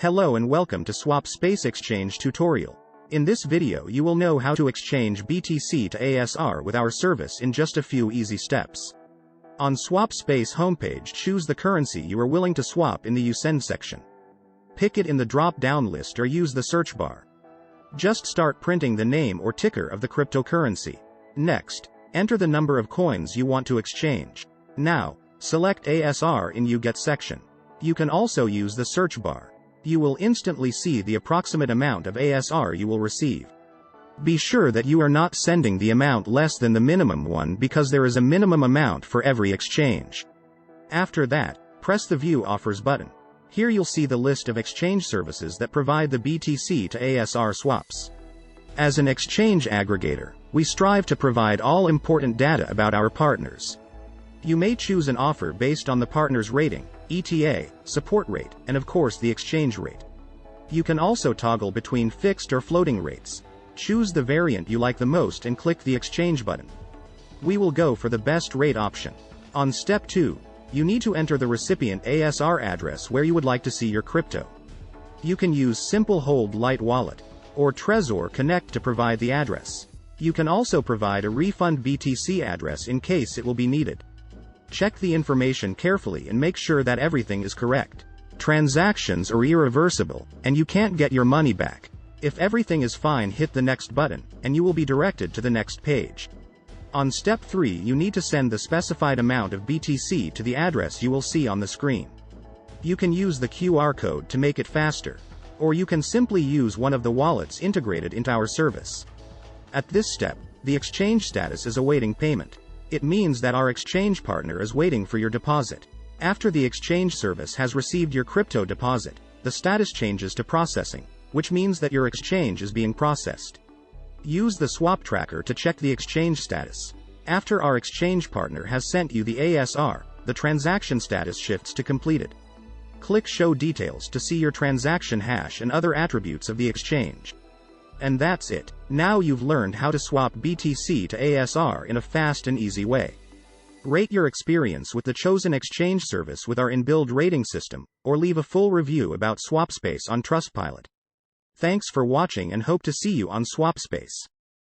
Hello and welcome to SwapSpace exchange tutorial. In this video you will know how to exchange BTC to ASR with our service in just a few easy steps. On SwapSpace homepage, choose the currency you are willing to swap in the USEND section. Pick it in the drop-down list or use the search bar. Just start printing the name or ticker of the cryptocurrency. Next, enter the number of coins you want to exchange. Now, select ASR in UGET section. You can also use the search bar. You will instantly see the approximate amount of ASR you will receive. Be sure that you are not sending the amount less than the minimum one because there is a minimum amount for every exchange. After that, press the View Offers button. Here you'll see the list of exchange services that provide the BTC to ASR swaps. As an exchange aggregator, we strive to provide all important data about our partners. You may choose an offer based on the partner's rating, ETA, support rate, and of course the exchange rate. You can also toggle between fixed or floating rates. Choose the variant you like the most and click the exchange button. We will go for the best rate option. On step 2, you need to enter the recipient ASR address where you would like to see your crypto. You can use Simple Hold Light Wallet or Trezor Connect to provide the address. You can also provide a refund BTC address in case it will be needed. Check the information carefully and make sure that everything is correct. Transactions are irreversible, and you can't get your money back. If everything is fine, hit the next button, and you will be directed to the next page. On step 3, you need to send the specified amount of BTC to the address you will see on the screen. You can use the QR code to make it faster, or you can simply use one of the wallets integrated into our service. At this step, the exchange status is awaiting payment. It means that our exchange partner is waiting for your deposit. After the exchange service has received your crypto deposit, the status changes to processing, which means that your exchange is being processed. Use the swap tracker to check the exchange status. After our exchange partner has sent you the ASR, the transaction status shifts to completed. Click Show Details to see your transaction hash and other attributes of the exchange. And that's it. Now you've learned how to swap BTC to ASR in a fast and easy way. Rate your experience with the chosen exchange service with our inbuilt rating system, or leave a full review about SwapSpace on Trustpilot. Thanks for watching and hope to see you on SwapSpace.